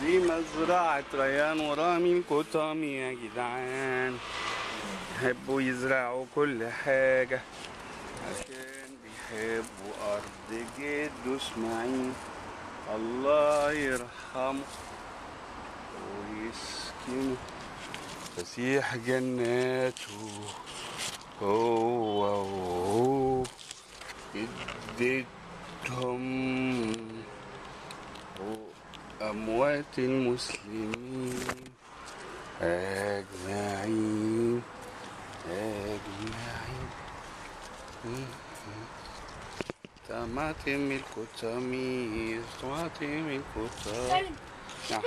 دي مزرعة ريان ورامي الكتامي يا جدعان، يحبوا يزرعوا كل حاجة عشان بيحبوا أرض جدو إسماعيل، الله يرحمه ويسكنه فسيح جناته. هو اديتهم أموات المسلمين أجمعين أجمعين. طماطم الكتامير طماطم الكتامير. نعم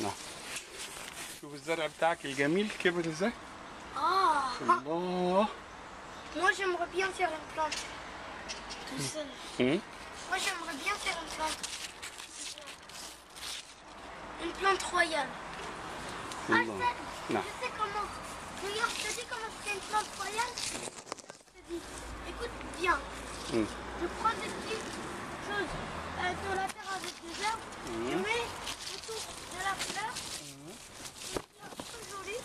نعم. شوف الزرع بتاعك الجميل كبر ازاي. الله. Moi j'aimerais bien faire une plante tout seul. Moi j'aimerais bien faire une plante. Une plante royale. Non. Je sais comment. Regarde, je te dis comment c'est une plante royale. Je te dis, écoute bien. Je prends des petites choses de la terre avec des herbes. Je mets autour de la fleur. Une fleur très jolie.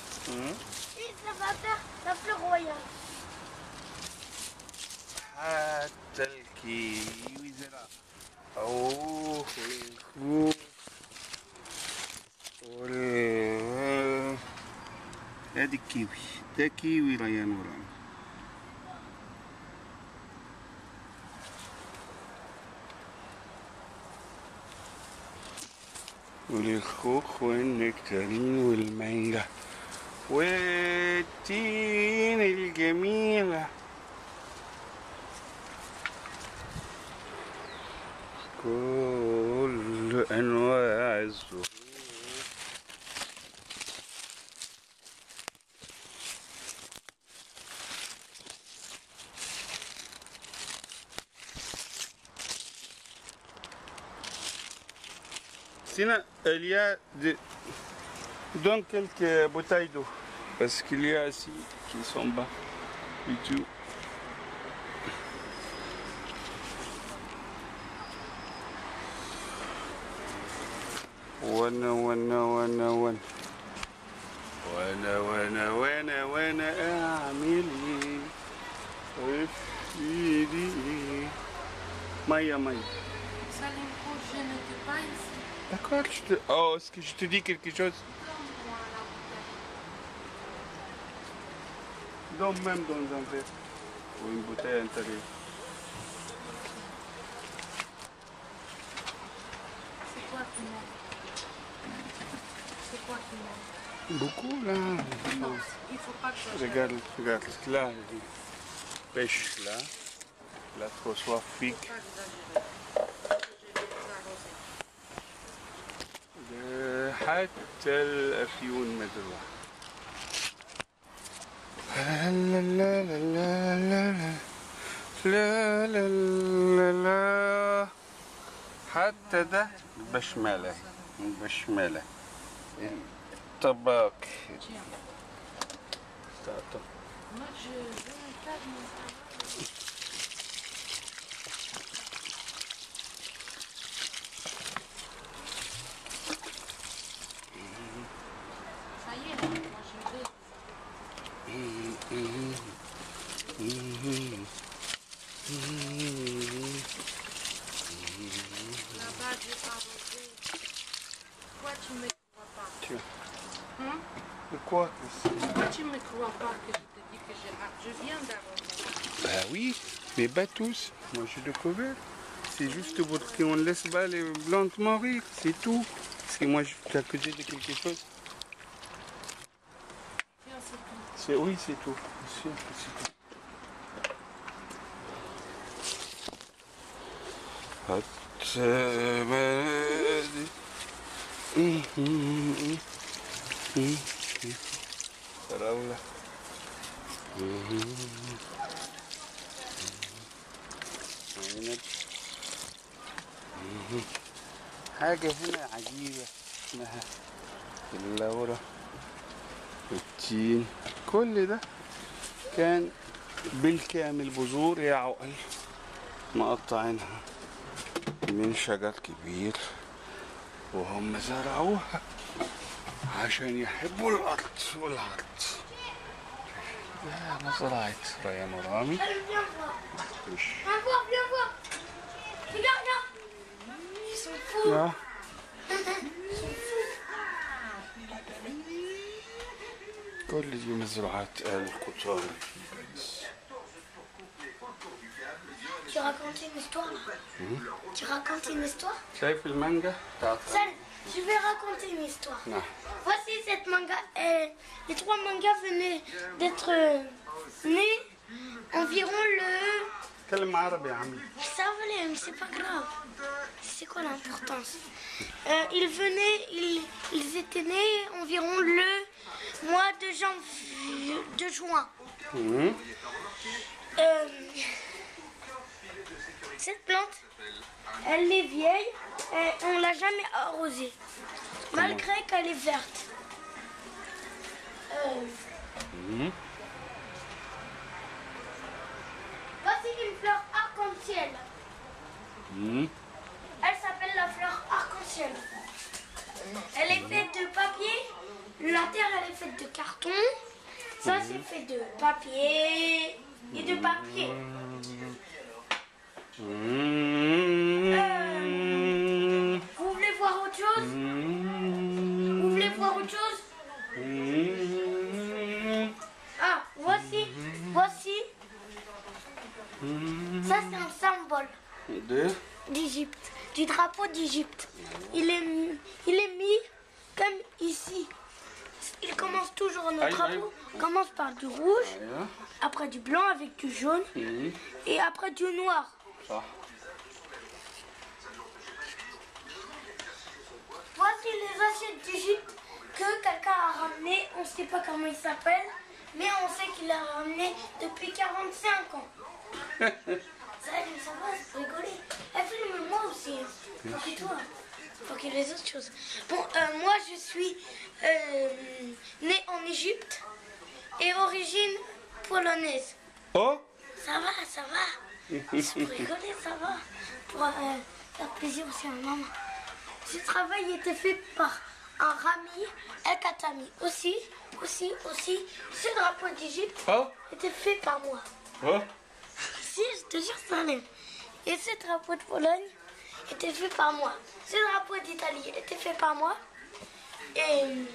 Et ça va faire la fleur royale. حتى الكيوي زرع. اوه الخوخ ادي الكيوي، ده كيوي ريان ورامي. والخوخ والنكتارين والمانجا والتين الجميلة، كل أنواع الزهور. Sinon, il y a donc quelques bouteilles d'eau, parce qu'il y a ici qui sont bas et tout. وانا وانا وانا وانا وانا وانا وانا وانا اعمل ايه في ايدي ميه ميه. Je n'étais pas ici. D'accord, oh, est-ce que je te dis quelque chose? Donc même dans un verre ou une bouteille intérieure. C'est quoi qui manque? C'est quoi qui manque? Beaucoup là. Non, il faut pas que je... Regarde, regarde, là, il pêche là. Là, trop soif, figue. حتى الأفيون مزروع. لا لا لا لا لا لا لا لا. حتى ده بشملة بشملة طباق. Moi, je veux faire mon travail. Ça y est, moi je vais. Là-bas, j'ai pas arrosé. Pourquoi tu me crois pas? Tiens. De quoi? Pourquoi tu me crois pas que je te dis que je viens d'arroser? Bah oui, mais pas tous. Moi j'ai découvert. C'est juste pour qu'on ne laisse pas les plantes mourir, c'est tout. Parce que moi je suis accusé de quelque chose. Oui, c'est tout. C'est tout. فراولة. عنب. حاجة هنا عجيبة اسمها اللورة والتين، كل ده كان بالكامل بذور يا عقل مقطعينها من شجر كبير وهم زرعوها عشان يحبوا الأرض والعرض. أنا زرعت ريان ورامي. Allez, viens voir. Viens voir, viens voir. Regarde, regarde. Ils sont fous. لا Ils sont fous. كل دي مزروعات آل القطار. Tu racontes une histoire là? Tu racontes une histoire? شايف المانجا بتاعت Salut, je vais raconter une histoire. نعم. Voici cette manga. Les 3 mangas venaient d'être nés environ le... تكلم عربي يا عمي. Ça valait, mais c'est pas grave. C'est quoi l'importance? Ils étaient nés environ le mois de janvier, de juin. Cette plante, elle est vieille et on l'a jamais arrosée, malgré qu'elle est verte. Voici une fleur arc-en-ciel. Elle s'appelle la fleur arc-en-ciel. Elle est faite de papier. La terre, elle est faite de carton. Ça, c'est fait de papier et de papier. Vous voulez voir autre chose? Vous voulez voir autre chose? Ah, voici. Ça, c'est un symbole d'Égypte, du drapeau d'Égypte. Il est mis comme ici. Il commence toujours, notre drapeau commence par du rouge, après du blanc avec du jaune et après du noir. صح. Voici les assiettes d'Égypte que quelqu'un a ramené. On ne sait pas comment il s'appelle, mais on sait qu'il a ramené depuis 45 ans. Ça va, c'est rigoler. Filme-moi aussi. Et toi, faut qu'il y ait les autres choses. Bon, moi je suis née en Égypte et origine polonaise. Oh, Ça va. C'est pour rigoler, ça va. Pour faire plaisir aussi à ma maman. Ce travail était fait par un Rami El Khatami. Aussi, ce drapeau d'Égypte était fait par moi. Si, je te jure, ça allait. Et ce drapeau de Pologne était fait par moi. Ce drapeau d'Italie était fait par moi. Et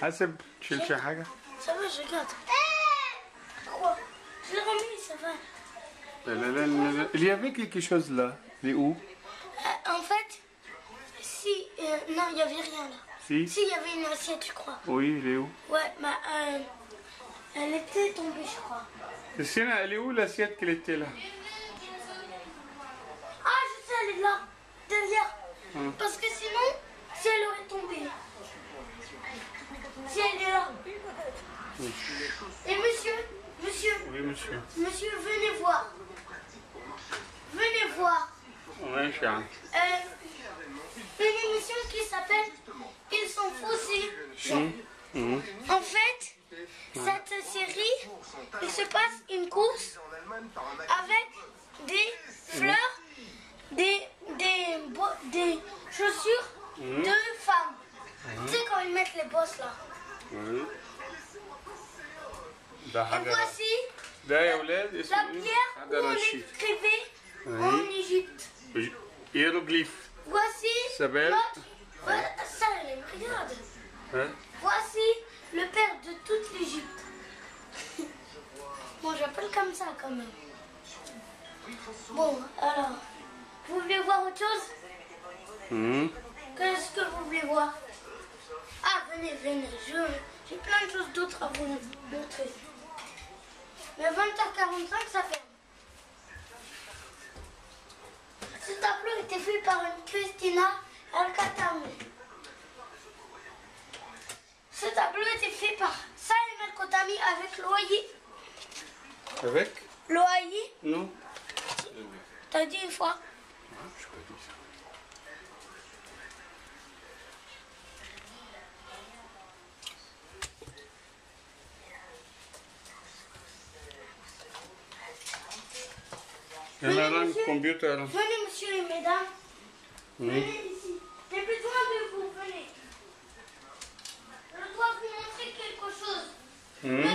حسب شيل شي حاجة. ça va, je regarde. Quoi? Je l'ai remis, ça va. لا. Il y avait quelque chose là. Il est où? En fait, si... non, il n'y avait rien là. Si. Si, il y avait une assiette, je crois. Oui, il est où? Ouais, bah, elle était tombée, je crois. Sienna, elle est où l'assiette qu'elle était là? Ah, je sais, elle est là, derrière. Parce que sinon, si elle aurait tombé. Si elle est là. Et monsieur, Oui, monsieur. monsieur, venez voir. Venez voir. Oui, Charles. Une émission qui s'appelle Ils sont faussés. En fait, cette série, il se passe une course avec des fleurs, des chaussures de femmes. Tu sais quand ils mettent les bosses là. Oui. Et voici ده يا ولاد la اسمه pierre où هذا on رشيد. écrivait en Égypte. hiéroglyphe. Voici s'appelle Salem, regarde. Hein? Voici le père de toute l'Égypte. Bon, j'appelle comme ça quand même. Bon, alors, vous voulez voir autre chose? Qu'est-ce que vous voulez voir? Ah, venez, j'ai plein de choses d'autres à vous montrer. Mais 20h45, ça ferme. Ce tableau était fait par une Christina El Khatami. Ce tableau était fait par Salem El Khatami avec Loahi. Avec? Loahi, Non. t'as dit une fois? Je pas dit ça. Il y en a un computer. Venez, monsieur et mesdames. Venez ici. J'ai besoin de Monsieur,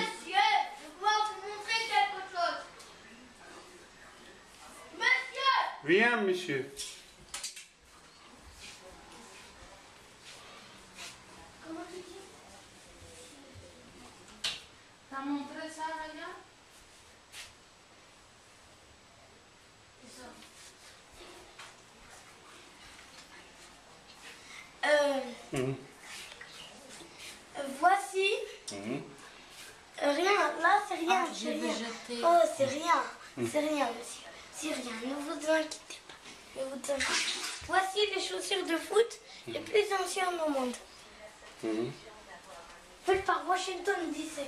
je dois vous montrer quelque chose. Monsieur! Viens, monsieur. Comment tu dis? T'as montré ça, Raya? C'est ça. Voici. Rien, là c'est rien. Ah, je vais jeter. Oh, c'est rien. C'est rien, monsieur. C'est rien. Ne vous inquiétez pas. Ne vous inquiétez pas. Voici les chaussures de foot les plus anciennes au monde. Faites par Washington DC.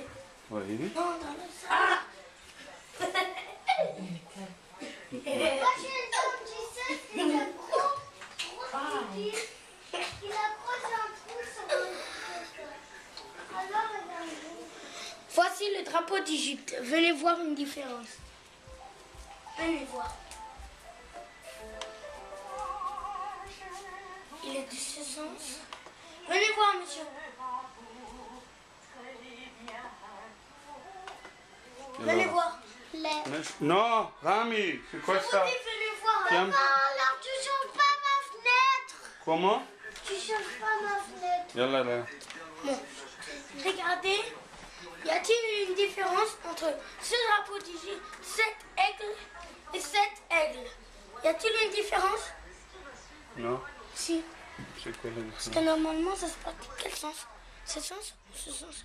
Oui. Non, dans le salon. Washington DC, c'est le gros qui il a creusé un trou sur le alors, voici le drapeau d'Égypte. Venez voir une différence. Venez voir. Il est de ce sens. Venez voir, monsieur. Venez voir. Non, Rami, c'est quoi Je vous ça? dis, venez voir. Tiens. Alors, tu changes pas ma fenêtre. Comment? Tu changes pas ma fenêtre. Yalla là. Bon. Regardez. Y a-t-il une différence entre ce drapeau d'Égypte, cet aigle et cet aigle? Y a-t-il une différence? Non, Si. c'est quoi la Parce que différence? normalement, ça se passe quel sens? Ce sens ou ce sens?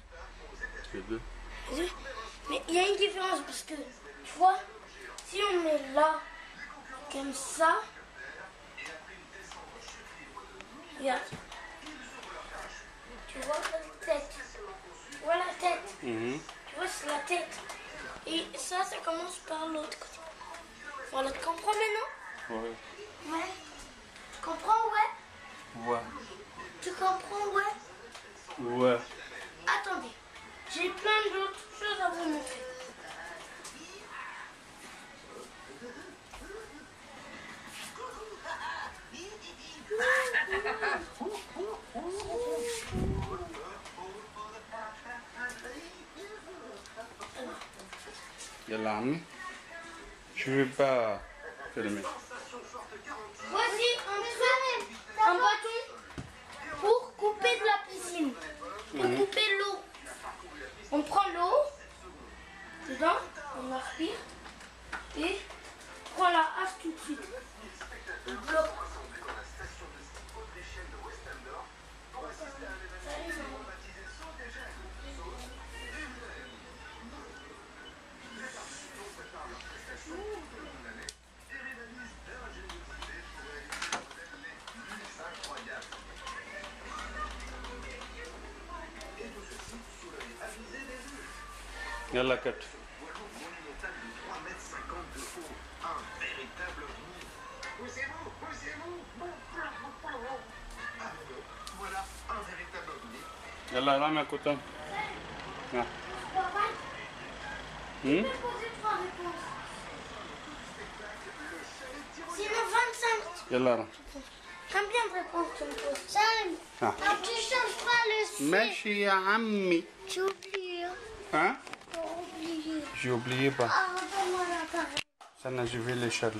Les deux. Oui. Mais il y a une différence parce que, tu vois, si on met là, comme ça, regarde. Tu vois la tête. Tu vois la tête. Tu vois, c'est la tête. Et ça commence par l'autre côté. Voilà, tu comprends maintenant? Ouais. Ouais. Tu comprends, ouais? Ouais. Tu comprends, ouais? Ouais. Attendez, j'ai plein d'autres choses à vous montrer. Yalla, Rami. Je vais pas filmer. Voici un bâton pour couper de la piscine, pour couper l'eau. On prend l'eau, dedans, on aspire et on prend la hache tout de suite. On bloque. Yalla, kat. Yalla, Rami à côté. Ah. Je vais poser 3 réponses. Sinon 25. Yalla, Rami. Combien de réponses tu me poses? 5. Ah. Non, tu changes pas le C. Merci ya Ammi. Tu oublies. Hein? T'as oublié. J'ai oublié pas. Ah, donne-moi l'appareil. Ça, je vais les charger.